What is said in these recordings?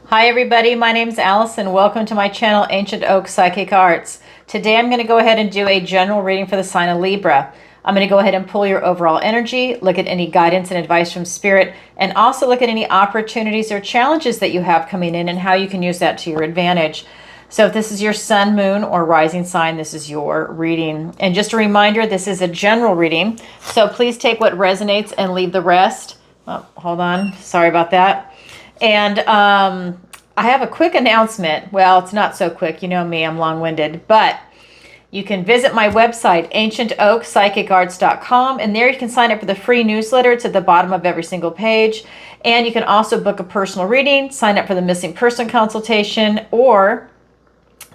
Hi everybody, my name's Alison. Welcome to my channel, Ancient Oak Psychic Arts. Today I'm going to go ahead and do a general reading for the sign of Libra. I'm going to go ahead and pull your overall energy, look at any guidance and advice from Spirit, and also look at any opportunities or challenges that you have coming in and how you can use that to your advantage. So if this is your sun, moon, or rising sign, this is your reading. And just a reminder, this is a general reading, so please take what resonates and leave the rest. Oh, hold on, sorry about that. And I have a quick announcement. Well, it's not so quick. You know me, I'm long-winded. But you can visit my website, ancientoakpsychicarts.com, and there you can sign up for the free newsletter. It's at the bottom of every single page. And you can also book a personal reading, sign up for the missing person consultation, or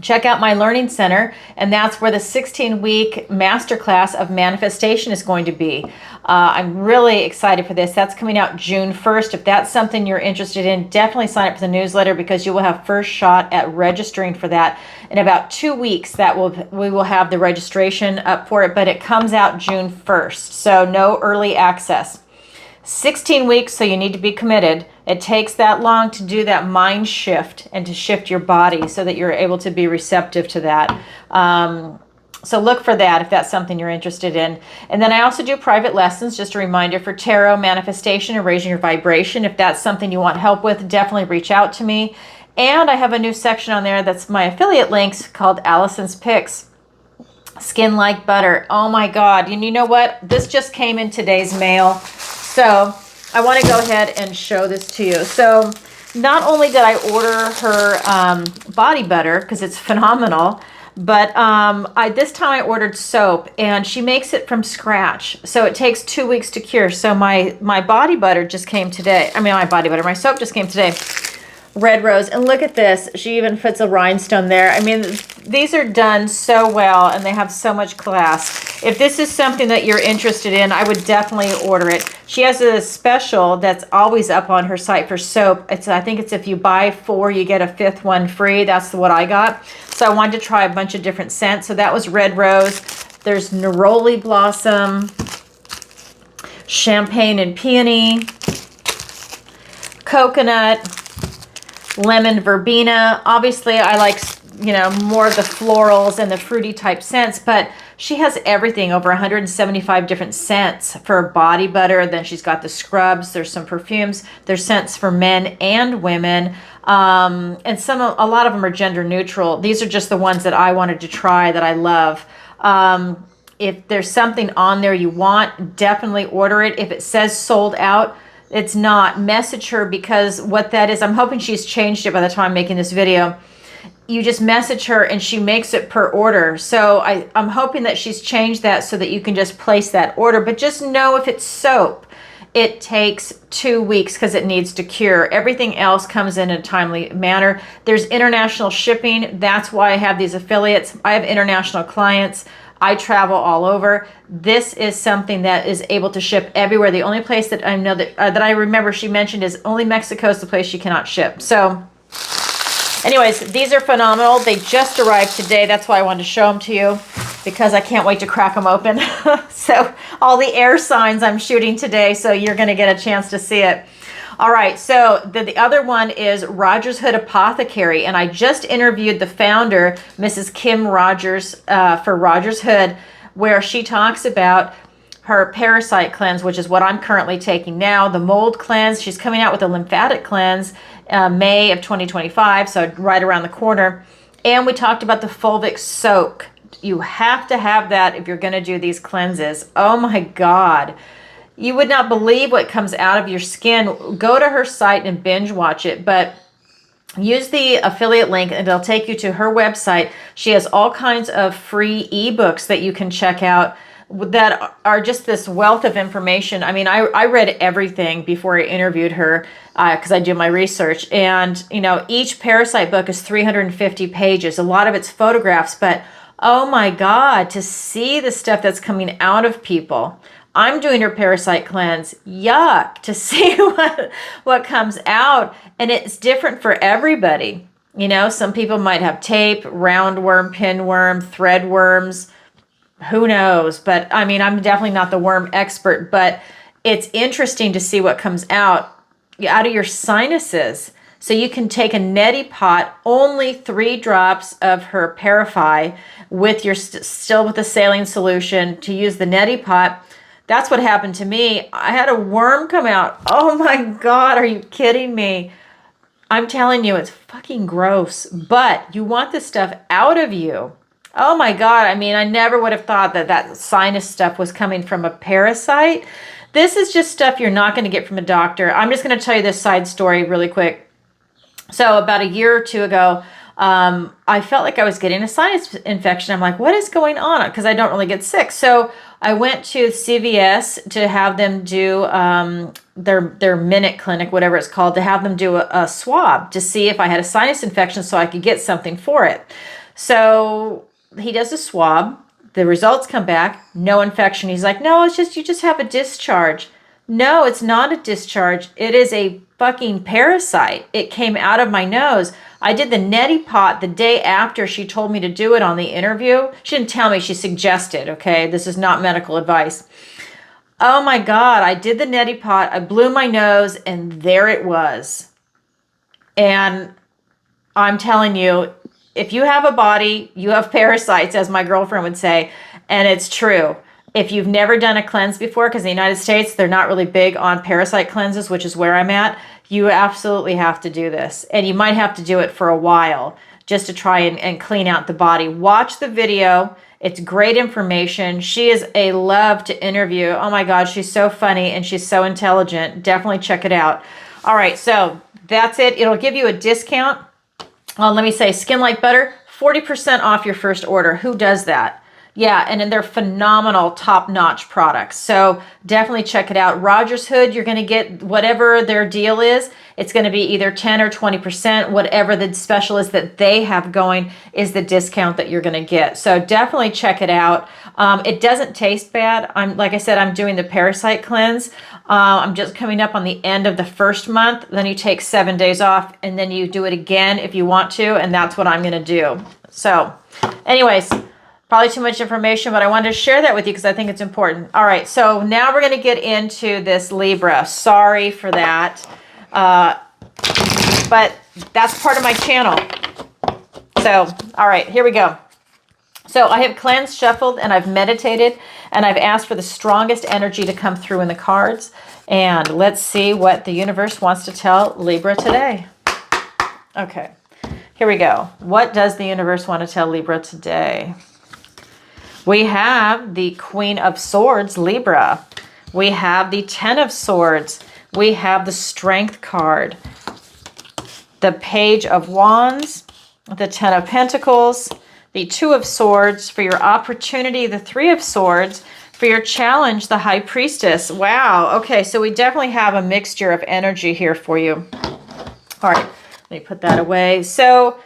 check out my learning center, and that's where the 16-week masterclass of manifestation is going to be. I'm really excited for this. That's coming out June 1st. If that's something you're interested in, definitely sign up for the newsletter because you will have first shot at registering for that. In about 2 weeks, we will have the registration up for it, but it comes out June 1st, so no early access. 16 weeks, so you need to be committed. It takes that long to do that mind shift and to shift your body so that you're able to be receptive to that. So look for that if that's something you're interested in. And then I also do private lessons, just a reminder, for tarot, manifestation, and raising your vibration. If that's something you want help with, definitely reach out to me. And I have a new section on there that's my affiliate links called Alison's Picks. Skin like butter. Oh my God. And you know what? This just came in today's mail. So I want to go ahead and show this to you. So not only did I order her body butter because it's phenomenal, but this time I ordered soap, and she makes it from scratch. So it takes 2 weeks to cure. So my body butter just came today. I mean, my soap just came today. Red rose. And look at this. She even puts a rhinestone there. I mean, these are done so well, and they have so much class. If this is something that you're interested in, I would definitely order it. She has a special that's always up on her site for soap. I think it's if you buy 4, you get a 5th one free. That's what I got. So I wanted to try a bunch of different scents. So that was red rose. There's neroli blossom, champagne and peony, coconut, lemon verbena. Obviously I like, more of the florals and the fruity type scents, but she has everything, over 175 different scents for body butter. Then she's got the scrubs, there's some perfumes, there's scents for men and women, and a lot of them are gender neutral. These are just the ones that I wanted to try that I love. If there's something on there you want, definitely order it. If it says sold out, it's not. Message her, because what that is, I'm hoping she's changed it by the time I'm making this video. You just message her and she makes it per order. So I'm hoping that she's changed that so that you can just place that order. But just know, if it's soap, it takes 2 weeks because it needs to cure. Everything else comes in a timely manner. There's international shipping. That's why I have these affiliates. I have international clients. I travel all over. This is something that is able to ship everywhere. The only place that I know that I remember she mentioned is only Mexico is the place she cannot ship. So anyways, these are phenomenal. They just arrived today. That's why I wanted to show them to you, because I can't wait to crack them open. So all the air signs I'm shooting today, so you're going to get a chance to see it. All right, so the other one is Rogers Hood Apothecary, and I just interviewed the founder, Mrs. Kim Rogers, for Rogers Hood, where she talks about her parasite cleanse, which is what I'm currently taking now, the mold cleanse. She's coming out with a lymphatic cleanse May of 2025, so right around the corner. And we talked about the fulvic soak. You have to have that if you're going to do these cleanses. Oh my God. You would not believe what comes out of your skin. Go to her site and binge watch it, but use the affiliate link and it'll take you to her website. She has all kinds of free ebooks that you can check out that are just this wealth of information. I mean, I read everything before I interviewed her because I do my research. And, each parasite book is 350 pages. A lot of it's photographs, but oh my God, to see the stuff that's coming out of people. I'm doing her parasite cleanse. Yuck, to see what comes out. And it's different for everybody. Some people might have tape, roundworm, pinworm, threadworms. Who knows? But I mean, I'm definitely not the worm expert, but it's interesting to see what comes out of your sinuses. So you can take a neti pot, only 3 drops of her Parafy with your still with the saline solution to use the neti pot. That's what happened to me. I had a worm come out. Oh my God, are you kidding me? I'm telling you, it's fucking gross, but you want this stuff out of you. Oh my God. I mean, I never would have thought that that sinus stuff was coming from a parasite. This is just stuff you're not going to get from a doctor. I'm just going to tell you this side story really quick. So about a year or 2 ago, I felt like I was getting a sinus infection. I'm like, what is going on? Because I don't really get sick. So I went to CVS to have them do their minute clinic, whatever it's called, to have them do a swab to see if I had a sinus infection so I could get something for it. So he does a swab. The results come back, no infection. He's like, no, it's just, you just have a discharge. No, it's not a discharge. It is a fucking parasite. It came out of my nose. I did the neti pot the day after she told me to do it on the interview. She didn't tell me, she suggested, okay? This is not medical advice. Oh my God, I did the neti pot. I blew my nose and there it was. And I'm telling you, if you have a body, you have parasites, as my girlfriend would say, and it's true. If you've never done a cleanse before, because in the United States, they're not really big on parasite cleanses, which is where I'm at, you absolutely have to do this. And you might have to do it for a while just to try and clean out the body. Watch the video. It's great information. She is a love to interview. Oh my God, she's so funny and she's so intelligent. Definitely check it out. All right, so that's it. It'll give you a discount. Let me say, Skin Like Butter, 40% off your first order. Who does that? Yeah, and then they're phenomenal, top-notch products. So definitely check it out. Rogers Hood, you're going to get whatever their deal is. It's going to be either 10 or 20%. Whatever the special is that they have going is the discount that you're going to get. So definitely check it out. It doesn't taste bad. Like I said, I'm doing the parasite cleanse. I'm just coming up on the end of the first month. Then you take 7 days off, and then you do it again if you want to, and that's what I'm going to do. So anyways, probably too much information, but I wanted to share that with you because I think it's important. All right, so now we're going to get into this Libra. Sorry for that, but that's part of my channel. So, all right, here we go. So I have cleansed, shuffled, and I've meditated, and I've asked for the strongest energy to come through in the cards. And let's see what the universe wants to tell Libra today. Okay, here we go. What does the universe want to tell Libra today? We have the Queen of Swords, Libra. We have the Ten of Swords. We have the Strength card. The Page of Wands. The Ten of Pentacles. The Two of Swords for your opportunity. The Three of Swords for your challenge. The High Priestess. Wow. Okay, so we definitely have a mixture of energy here for you. All right, let me put that away. So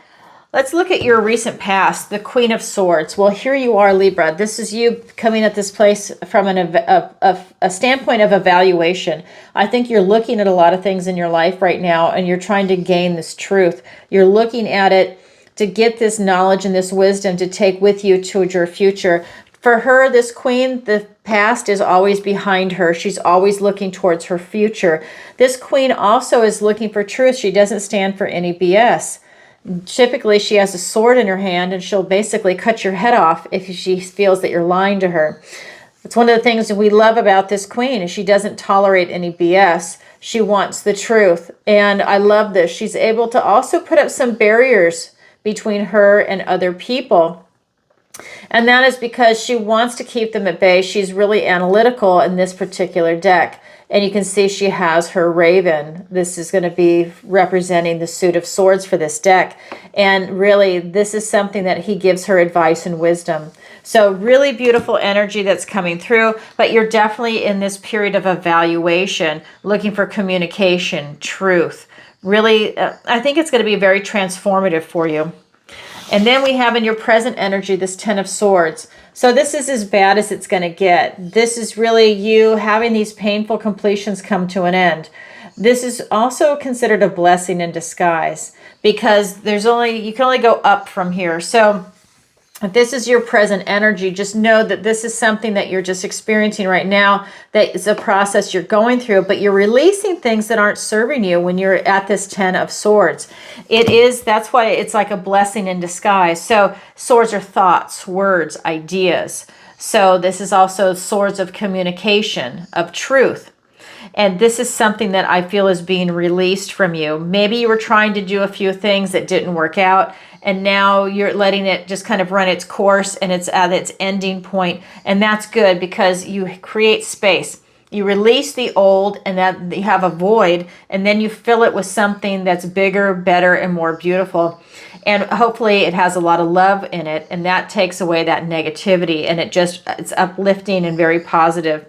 let's look at your recent past, the Queen of Swords. Well, here you are, Libra. This is you coming at this place from a standpoint of evaluation. I think you're looking at a lot of things in your life right now, and you're trying to gain this truth. You're looking at it to get this knowledge and this wisdom to take with you to your future. For her, this queen, the past is always behind her. She's always looking towards her future. This queen also is looking for truth. She doesn't stand for any BS. Typically, she has a sword in her hand, and she'll basically cut your head off if she feels that you're lying to her. It's one of the things that we love about this queen is she doesn't tolerate any BS. She wants the truth, and I love this. She's able to also put up some barriers between her and other people, and that is because she wants to keep them at bay. She's really analytical in this particular deck. And you can see she has her raven. This is going to be representing the suit of swords for this deck. And really, this is something that he gives her advice and wisdom. So really beautiful energy that's coming through, but you're definitely in this period of evaluation, looking for communication, truth. Really, I think it's going to be very transformative for you. And then we have in your present energy this Ten of Swords. So this is as bad as it's going to get. This is really you having these painful completions come to an end. This is also considered a blessing in disguise because you can only go up from here. So If this is your present energy, just know that this is something that you're just experiencing right now, that is a process you're going through, but you're releasing things that aren't serving you when you're at this 10 of Swords. That's why it's like a blessing in disguise. So swords are thoughts, words, ideas. So this is also swords of communication, of truth. And this is something that I feel is being released from you. Maybe you were trying to do a few things that didn't work out, and now you're letting it just kind of run its course, and it's at its ending point. And that's good, because you create space. You release the old, and that you have a void, and then you fill it with something that's bigger, better, and more beautiful. And hopefully it has a lot of love in it, and that takes away that negativity, and it's uplifting and very positive.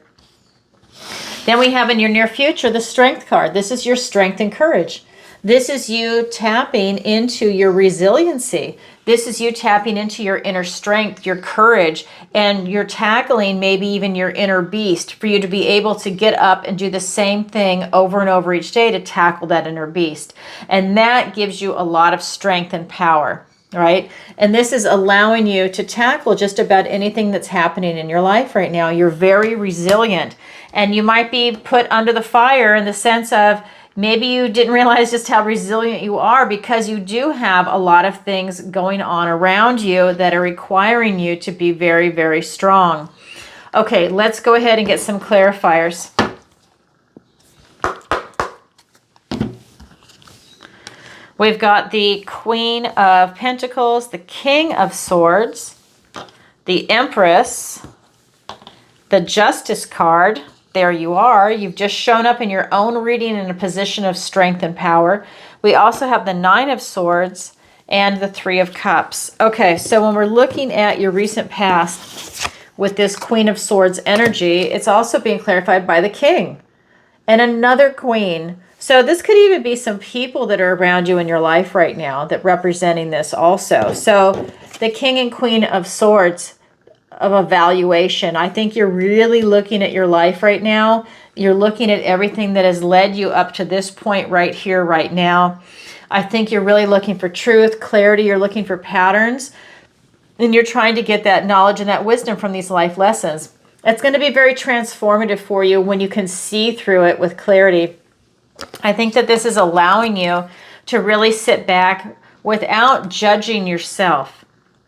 Then we have in your near future the Strength card. This is your strength and courage. This is you tapping into your resiliency. This is you tapping into your inner strength, your courage, and you're tackling maybe even your inner beast for you to be able to get up and do the same thing over and over each day to tackle that inner beast. And that gives you a lot of strength and power, right? And this is allowing you to tackle just about anything that's happening in your life right now. You're very resilient, and you might be put under the fire in the sense of maybe you didn't realize just how resilient you are, because you do have a lot of things going on around you that are requiring you to be very, very strong. Okay, let's go ahead and get some clarifiers. We've got the Queen of Pentacles, the King of Swords, the Empress, the Justice card. There you are. You've just shown up in your own reading in a position of strength and power. We also have the Nine of Swords and the Three of Cups. Okay, so when we're looking at your recent past with this Queen of Swords energy, it's also being clarified by the King and another Queen. So this could even be some people that are around you in your life right now that representing this also. So the King and Queen of Swords of evaluation. I think you're really looking at your life right now. You're looking at everything that has led you up to this point right here, right now. I think you're really looking for truth, clarity. You're looking for patterns, and you're trying to get that knowledge and that wisdom from these life lessons. It's going to be very transformative for you when you can see through it with clarity. I think that this is allowing you to really sit back without judging yourself.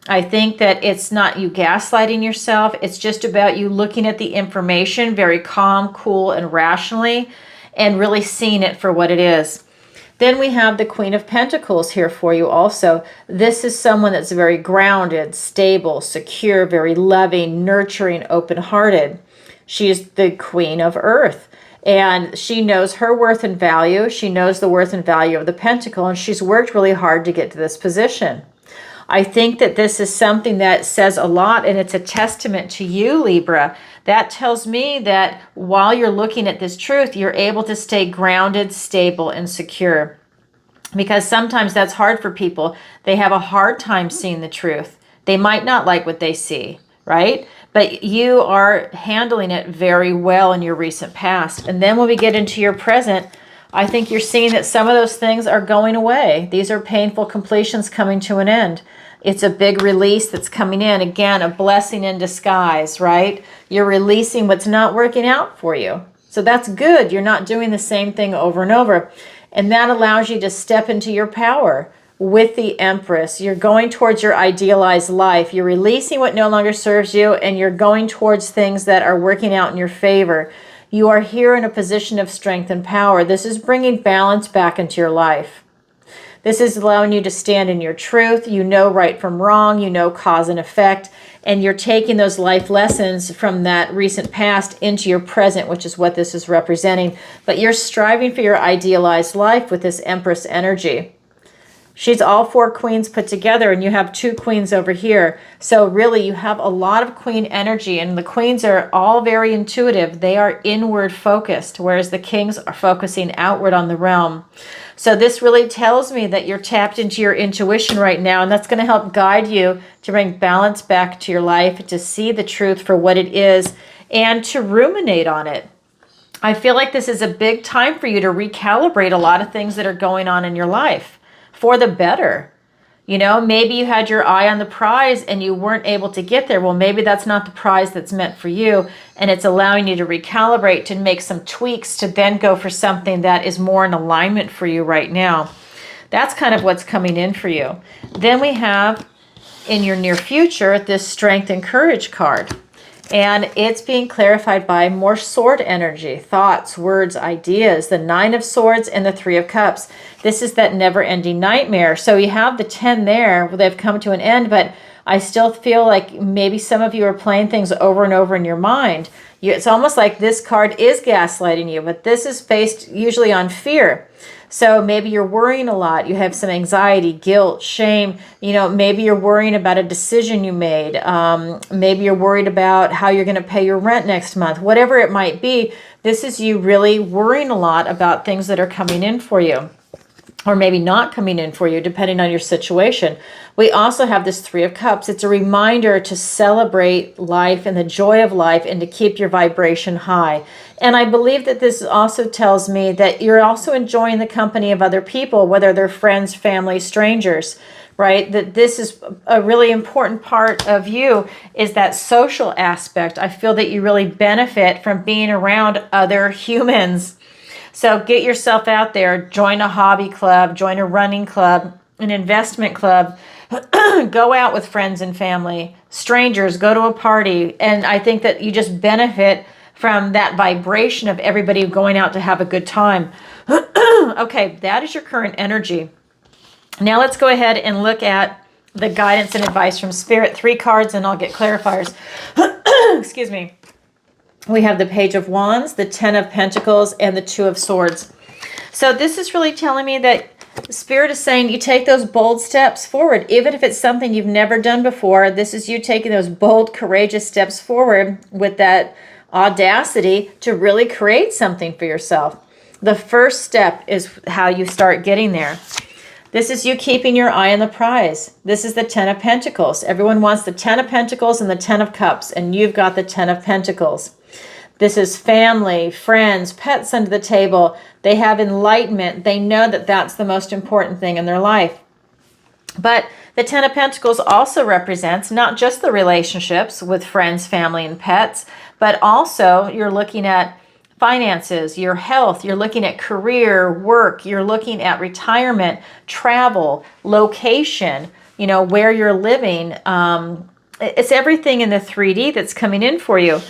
I think that it's not you gaslighting yourself. It's just about you looking at the information very calm, cool, and rationally, and really seeing it for what it is. Then we have the Queen of Pentacles here for you also. This is someone that's very grounded, stable, secure, very loving, nurturing, open-hearted. She is the Queen of Earth, and she knows her worth and value. She knows the worth and value of the Pentacle, and she's worked really hard to get to this position. I think that this is something that says a lot, and it's a testament to you, Libra. That tells me that while you're looking at this truth, you're able to stay grounded, stable, and secure. Because sometimes that's hard for people. They have a hard time seeing the truth. They might not like what they see, right? But you are handling it very well in your recent past. And then when we get into your present, I think you're seeing that some of those things are going away. These are painful completions coming to an end. It's a big release that's coming in. Again, a blessing in disguise, right? You're releasing what's not working out for you. So that's good. You're not doing the same thing over and over. And that allows you to step into your power with the Empress. You're going towards your idealized life. You're releasing what no longer serves you, and you're going towards things that are working out in your favor. You are here in a position of strength and power. This is bringing balance back into your life. This is allowing you to stand in your truth. You know right from wrong. You know cause and effect. And you're taking those life lessons from that recent past into your present, which is what this is representing. But you're striving for your idealized life with this Empress energy. She's all four queens put together, and you have two queens over here. So really, you have a lot of queen energy, and the queens are all very intuitive. They are inward focused, whereas the kings are focusing outward on the realm. So this really tells me that you're tapped into your intuition right now, and that's going to help guide you to bring balance back to your life, to see the truth for what it is, and to ruminate on it. I feel like this is a big time for you to recalibrate a lot of things that are going on in your life for the better. You know, maybe you had your eye on the prize and you weren't able to get there. Well, maybe that's not the prize that's meant for you. And it's allowing you to recalibrate, to make some tweaks, to then go for something that is more in alignment for you right now. That's kind of what's coming in for you. Then we have in your near future this Strength and Courage card. And it's being clarified by more sword energy, thoughts, words, ideas, the 9 of Swords and the 3 of Cups. This is that never-ending nightmare. So you have the 10 there, well, they've come to an end, but I still feel like maybe some of you are playing things over and over in your mind. It's almost like this card is gaslighting you, but this is based usually on fear. So maybe you're worrying a lot. You have some anxiety, guilt, shame. You know, maybe you're worrying about a decision you made. Maybe you're worried about how you're going to pay your rent next month. Whatever it might be, this is you really worrying a lot about things that are coming in for you. Or maybe not coming in for you, depending on your situation. We also have this 3 of Cups. It's a reminder to celebrate life and the joy of life and to keep your vibration high. And I believe that this also tells me that you're also enjoying the company of other people, whether they're friends, family, strangers, right? That this is a really important part of you, is that social aspect. I feel that you really benefit from being around other humans. So get yourself out there, join a hobby club, join a running club, an investment club, go out with friends and family, strangers, go to a party. And I think that you just benefit from that vibration of everybody going out to have a good time. Okay, that is your current energy. Now let's go ahead and look at the guidance and advice from Spirit. 3 cards and I'll get clarifiers. Excuse me. We have the Page of Wands, the 10 of Pentacles, and the 2 of Swords. So this is really telling me that Spirit is saying you take those bold steps forward. Even if it's something you've never done before, this is you taking those bold, courageous steps forward with that audacity to really create something for yourself. The first step is how you start getting there. This is you keeping your eye on the prize. This is the 10 of Pentacles. Everyone wants the 10 of Pentacles and the 10 of Cups, and you've got the 10 of Pentacles. This is family, friends, pets under the table. They have enlightenment. They know that that's the most important thing in their life. But the 10 of Pentacles also represents not just the relationships with friends, family, and pets, but also you're looking at finances, your health, you're looking at career, work, you're looking at retirement, travel, location, you know, where you're living. It's everything in the 3D that's coming in for you.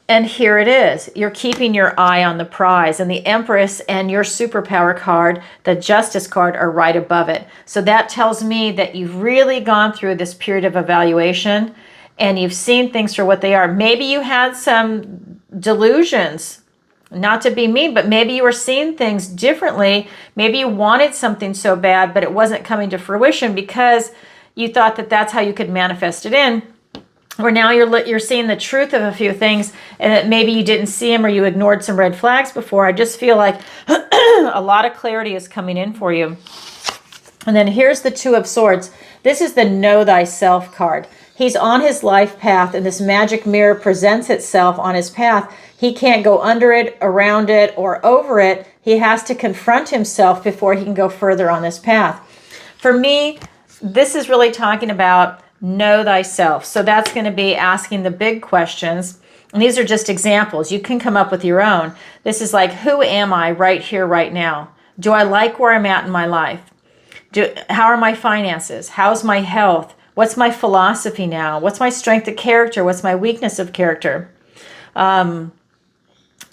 And here it is. You're keeping your eye on the prize, and the Empress and your superpower card, the Justice card, are right above it. So that tells me that you've really gone through this period of evaluation and you've seen things for what they are. Maybe you had some delusions, not to be mean, but maybe you were seeing things differently. Maybe you wanted something so bad, but it wasn't coming to fruition because you thought that that's how you could manifest it in. Or now you're seeing the truth of a few things, and that maybe you didn't see them or you ignored some red flags before. I just feel like a lot of clarity is coming in for you. And then here's the 2 of Swords. This is the Know Thyself card. He's on his life path, and this magic mirror presents itself on his path. He can't go under it, around it, or over it. He has to confront himself before he can go further on this path. For me, this is really talking about know thyself. So that's going to be asking the big questions. And these are just examples. You can come up with your own. This is like, who am I right here, right now? Do I like where I'm at in my life? How are my finances? How's my health? What's my philosophy now? What's my strength of character? What's my weakness of character? What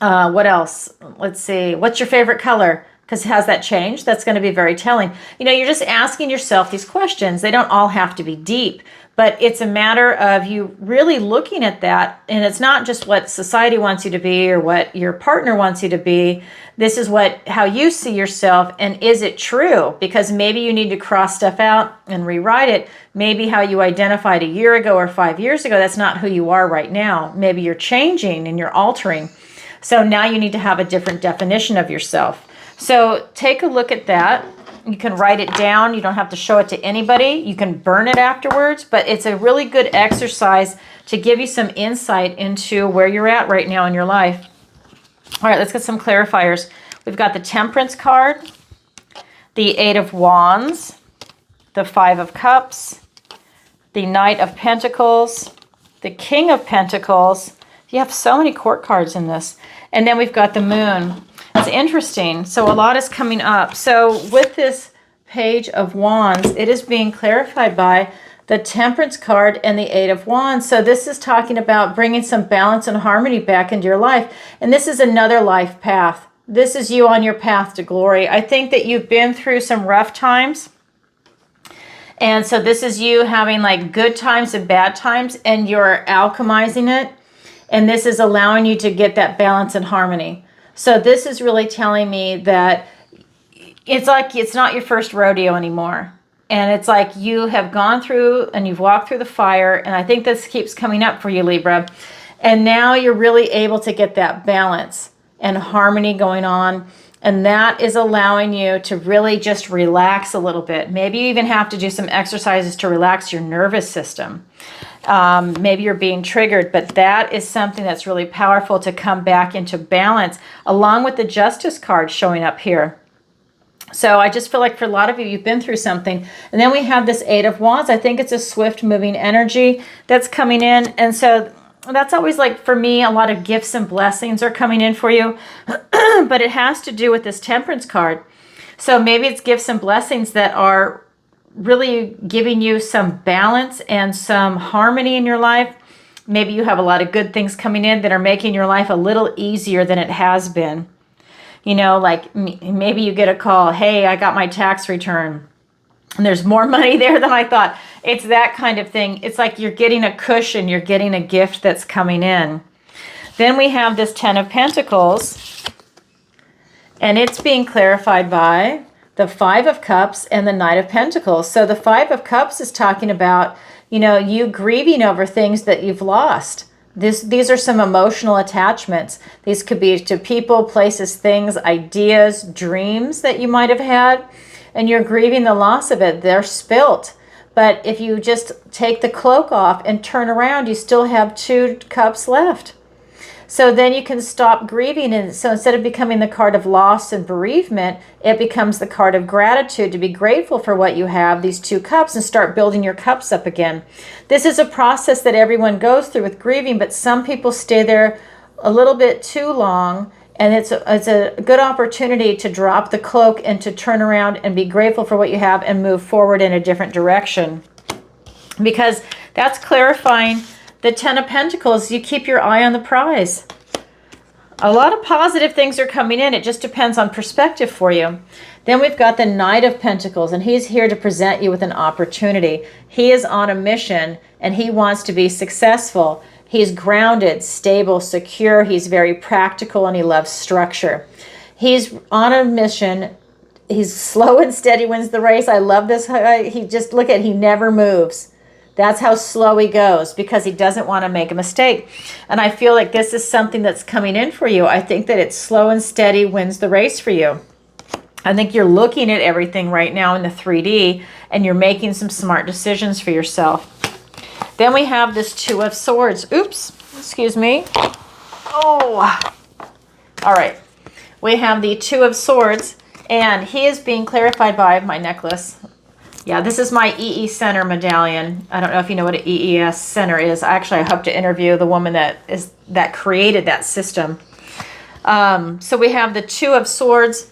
else? Let's see. What's your favorite color? Because has that changed? That's going to be very telling. You know, you're just asking yourself these questions. They don't all have to be deep, but it's a matter of you really looking at that. And it's not just what society wants you to be or what your partner wants you to be. This is how you see yourself. And is it true? Because maybe you need to cross stuff out and rewrite it. Maybe how you identified a year ago or 5 years ago, that's not who you are right now. Maybe you're changing and you're altering. So now you need to have a different definition of yourself. So take a look at that. You can write it down. You don't have to show it to anybody. You can burn it afterwards, but it's a really good exercise to give you some insight into where you're at right now in your life. All right, let's get some clarifiers. We've got the Temperance card, the 8 of Wands, the Five of Cups, the Knight of Pentacles, the King of Pentacles. You have so many court cards in this. And then we've got the Moon. It's interesting. So a lot is coming up. So with this Page of Wands, it is being clarified by the Temperance card and the Eight of Wands. So this is talking about bringing some balance and harmony back into your life. And this is another life path. This is you on your path to glory. I think that you've been through some rough times. And so this is you having like good times and bad times, and you're alchemizing it. And this is allowing you to get that balance and harmony. So this is really telling me that it's like it's not your first rodeo anymore. And it's like you have gone through and you've walked through the fire. And I think this keeps coming up for you, Libra. And now you're really able to get that balance and harmony going on. And that is allowing you to really just relax a little bit. Maybe you even have to do some exercises to relax your nervous system. Maybe you're being triggered, but that is something that's really powerful to come back into balance, along with the Justice card showing up here. So I just feel like for a lot of you, you've been through something. And then we have this Eight of Wands. I think it's a swift moving energy that's coming in. And so that's always like, for me, a lot of gifts and blessings are coming in for you. But it has to do with this Temperance card. So maybe it's gifts and blessings that are really giving you some balance and some harmony in your life. Maybe you have a lot of good things coming in that are making your life a little easier than it has been. You know, like maybe you get a call, hey, I got my tax return, and there's more money there than I thought. It's that kind of thing. It's like you're getting a cushion, you're getting a gift that's coming in. Then we have this Ten of Pentacles, and it's being clarified by the Five of Cups and the Knight of Pentacles. So the Five of Cups is talking about, you know, you grieving over things that you've lost. These are some emotional attachments. These could be to people, places, things, ideas, dreams that you might have had, and you're grieving the loss of it. They're spilt. But if you just take the cloak off and turn around, you still have two cups left. So then you can stop grieving. And so instead of becoming the card of loss and bereavement, it becomes the card of gratitude, to be grateful for what you have, these two cups, and start building your cups up again. This is a process that everyone goes through with grieving, but some people stay there a little bit too long. And it's a good opportunity to drop the cloak and to turn around and be grateful for what you have and move forward in a different direction. Because that's clarifying the Ten of Pentacles. You keep your eye on the prize. A lot of positive things are coming in. It just depends on perspective for you. Then we've got the Knight of Pentacles, and he's here to present you with an opportunity. He is on a mission, and he wants to be successful. He's grounded, stable, secure. He's very practical, and he loves structure. He's on a mission. He's slow and steady wins the race. I love this. He just, look at, he never moves. That's how slow he goes, because he doesn't want to make a mistake. And I feel like this is something that's coming in for you. I think that it's slow and steady wins the race for you. I think you're looking at everything right now in the 3D, and you're making some smart decisions for yourself. Then we have this Two of Swords. Oops, excuse me. Oh, all right. We have the Two of Swords, and he is being clarified by my necklace. Yeah, this is my EE Center medallion. I don't know if you know what an EES Center is. Actually, I hope to interview the woman that created that system. So we have the Two of Swords,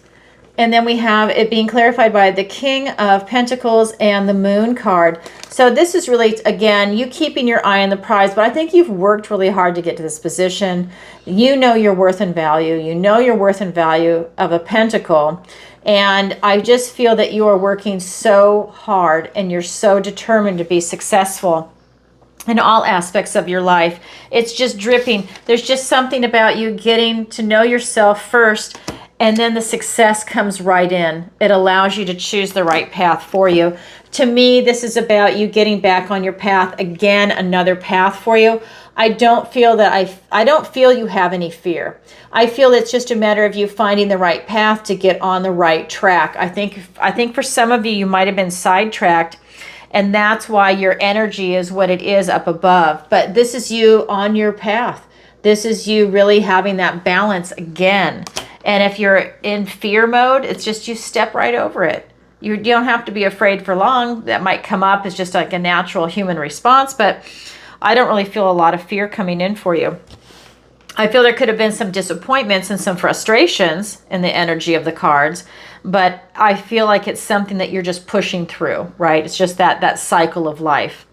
and then we have it being clarified by the King of Pentacles and the Moon card. So this is really, again, you keeping your eye on the prize, but I think you've worked really hard to get to this position. You know your worth and value. You know your worth and value of a pentacle. And I just feel that you are working so hard, and you're so determined to be successful in all aspects of your life. It's just dripping. There's just something about you getting to know yourself first, and then the success comes right in. It allows you to choose the right path for you. To me, this is about you getting back on your path. Again, another path for you. I don't feel that I don't feel you have any fear. I feel it's just a matter of you finding the right path to get on the right track. I think for some of you, you might have been sidetracked, and that's why your energy is what it is up above. But this is you on your path. This is you really having that balance again. And if you're in fear mode, it's just you step right over it. You don't have to be afraid for long. That might come up as just like a natural human response, but I don't really feel a lot of fear coming in for you. I feel there could have been some disappointments and some frustrations in the energy of the cards, but I feel like it's something that you're just pushing through, right? It's just that cycle of life.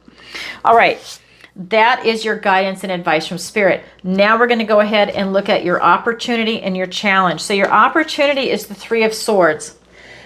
All right. That is your guidance and advice from Spirit. Now we're going to go ahead and look at your opportunity and your challenge. So your opportunity is the Three of Swords.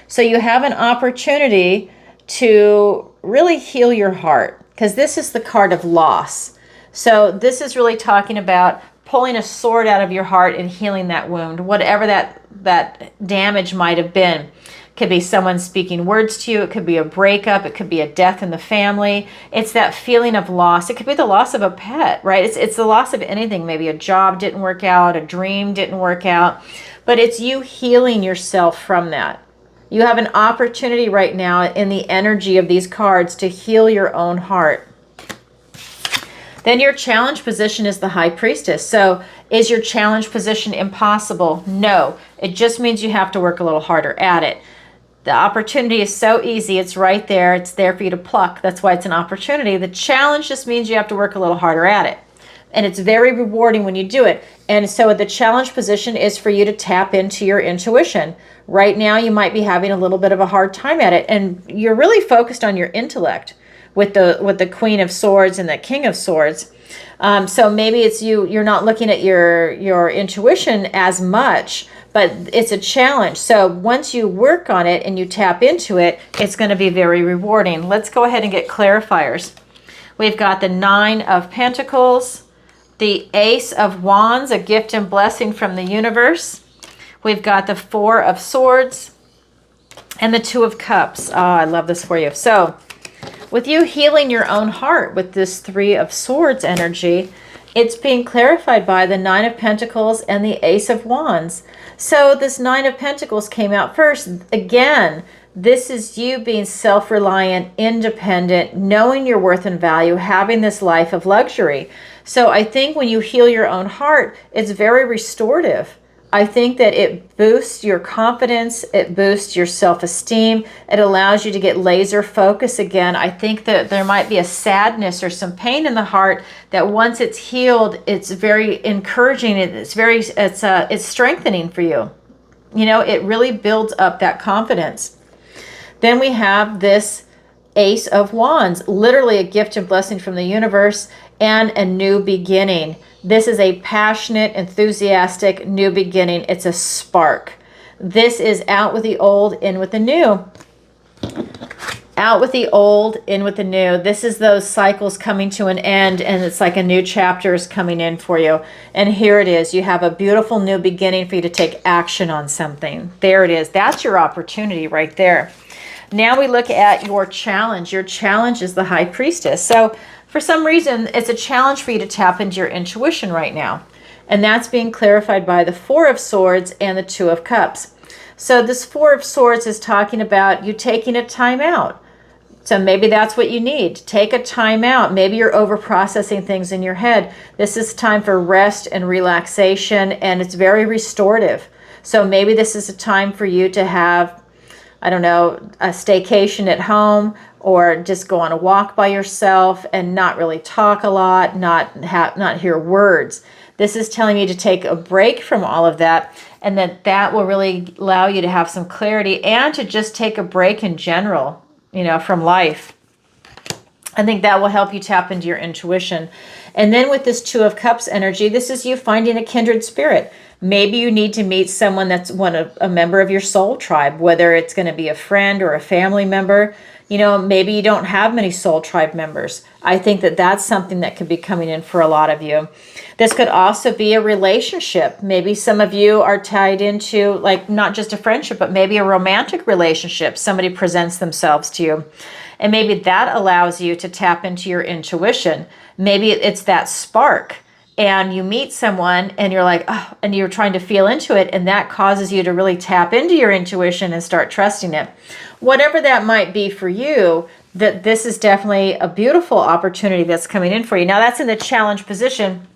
So you have an opportunity to really heal your heart, because this is the card of loss. So this is really talking about pulling a sword out of your heart and healing that wound, whatever that damage might have been. Could be someone speaking words to you. It could be a breakup. It could be a death in the family. It's that feeling of loss. It could be the loss of a pet, right? It's the loss of anything. Maybe a job didn't work out, a dream didn't work out, but it's you healing yourself from that. You have an opportunity right now in the energy of these cards to heal your own heart. Then your challenge position is the High Priestess. So is your challenge position impossible? No. It just means you have to work a little harder at it. The opportunity is so easy. It's right there. It's there for you to pluck. That's why it's an opportunity. The challenge just means you have to work a little harder at it. And it's very rewarding when you do it. And so the challenge position is for you to tap into your intuition. Right now, you might be having a little bit of a hard time at it. And you're really focused on your intellect with the Queen of Swords and the King of Swords. So maybe it's you're not looking at your intuition as much, but it's a challenge. So once you work on it and you tap into it, it's going to be very rewarding. Let's go ahead and get clarifiers. We've got the Nine of Pentacles, the Ace of Wands, a gift and blessing from the universe. We've got the Four of Swords and the Two of Cups. Oh, I love this for you. So with you healing your own heart with this Three of Swords energy, it's being clarified by the Nine of Pentacles and the Ace of Wands. So this Nine of Pentacles came out first. Again, this is you being self-reliant, independent, knowing your worth and value, having this life of luxury. So I think when you heal your own heart, it's very restorative. I think that it boosts your confidence, it boosts your self-esteem, it allows you to get laser focus again. I think that there might be a sadness or some pain in the heart that once it's healed, it's very encouraging, it's strengthening for you. You know, it really builds up that confidence. Then we have this Ace of Wands, literally a gift and blessing from the universe and a new beginning. This is a passionate, enthusiastic new beginning. It's a spark. This is out with the old, in with the new. Out with the old, in with the new. This is those cycles coming to an end, and it's like a new chapter is coming in for you. And here it is. You have a beautiful new beginning for you to take action on something. There it is. That's your opportunity right there. Now we look at your challenge. Your challenge is the High Priestess. So for some reason, it's a challenge for you to tap into your intuition right now. And that's being clarified by the Four of Swords and the Two of Cups. So this Four of Swords is talking about you taking a time out. So maybe that's what you need. Take a time out. Maybe you're over processing things in your head. This is time for rest and relaxation, and it's very restorative. So maybe this is a time for you to have, I don't know, a staycation at home, or just go on a walk by yourself and not really talk a lot, not hear words. This is telling you to take a break from all of that, and that will really allow you to have some clarity and to just take a break in general, you know, from life. I think that will help you tap into your intuition. And then with this Two of Cups energy, this is you finding a kindred spirit. Maybe you need to meet someone that's a member of your soul tribe, whether it's going to be a friend or a family member. You know, maybe you don't have many soul tribe members. I think that that's something that could be coming in for a lot of you. This could also be a relationship. Maybe some of you are tied into, like, not just a friendship, but maybe a romantic relationship. Somebody presents themselves to you. And maybe that allows you to tap into your intuition. Maybe it's that spark. And you meet someone and you're like, oh, and you're trying to feel into it, and that causes you to really tap into your intuition and start trusting it. Whatever that might be for you, that this is definitely a beautiful opportunity that's coming in for you. Now that's in the challenge position.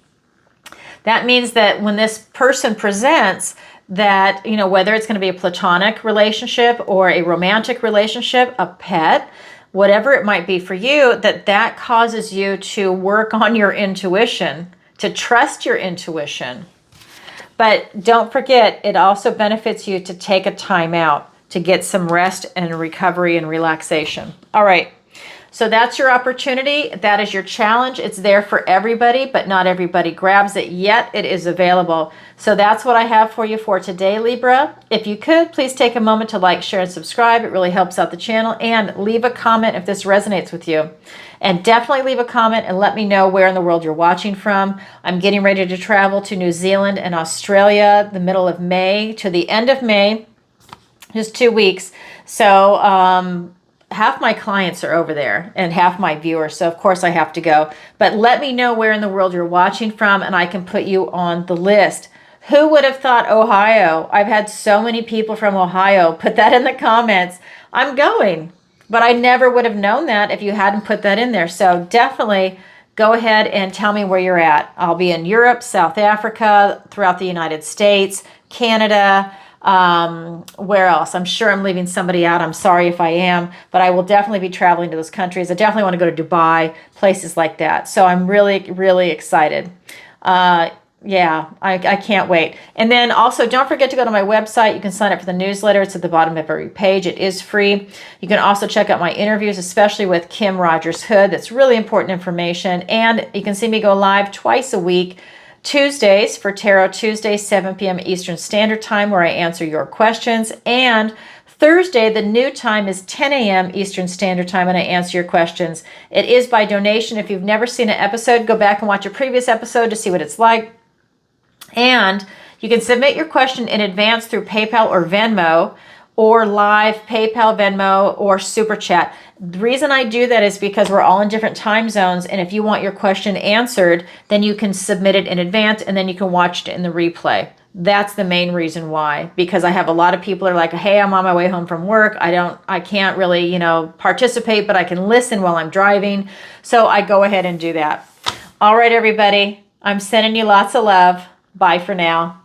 That means that when this person presents, that, you know, whether it's going to be a platonic relationship or a romantic relationship, a pet, whatever it might be for you, that causes you to work on your intuition, to trust your intuition. But don't forget, it also benefits you to take a time out to get some rest and recovery and relaxation. All right. So that's your opportunity. That is your challenge. It's there for everybody, but not everybody grabs it yet. It is available. So that's what I have for you for today, Libra. If you could, please take a moment to like, share, and subscribe. It really helps out the channel. And leave a comment if this resonates with you. And definitely leave a comment and let me know where in the world you're watching from. I'm getting ready to travel to New Zealand and Australia the middle of May to the end of May, just 2 weeks. So, half my clients are over there and half my viewers. So of course I have to go, but let me know where in the world you're watching from and I can put you on the list. Who would have thought Ohio? I've had so many people from Ohio. Put that in the comments. I'm going, but I never would have known that if you hadn't put that in there. So definitely go ahead and tell me where you're at. I'll be in Europe, South Africa, throughout the United States, Canada, where else? I'm sure I'm leaving somebody out. I'm sorry if I am, but I will definitely be traveling to those countries. I definitely want to go to Dubai, places like that. So I'm really, really excited. Yeah, I can't wait. And then also don't forget to go to my website. You can sign up for the newsletter. It's at the bottom of every page. It is free. You can also check out my interviews, especially with Kim Rogers Hood. That's really important information. And you can see me go live twice a week. Tuesdays for Tarot Tuesdays, 7 p.m. Eastern Standard Time, where I answer your questions. And Thursday, the new time is 10 a.m. Eastern Standard Time, and I answer your questions. It is by donation. If you've never seen an episode, go back and watch a previous episode to see what it's like. And you can submit your question in advance through PayPal or Venmo, or live PayPal, Venmo, or Super Chat. The reason I do that is because we're all in different time zones, and if you want your question answered, then you can submit it in advance, and then you can watch it in the replay. That's the main reason why, because I have a lot of people who are like, hey, I'm on my way home from work. I can't really, participate, but I can listen while I'm driving. So I go ahead and do that. All right, everybody, I'm sending you lots of love. Bye for now.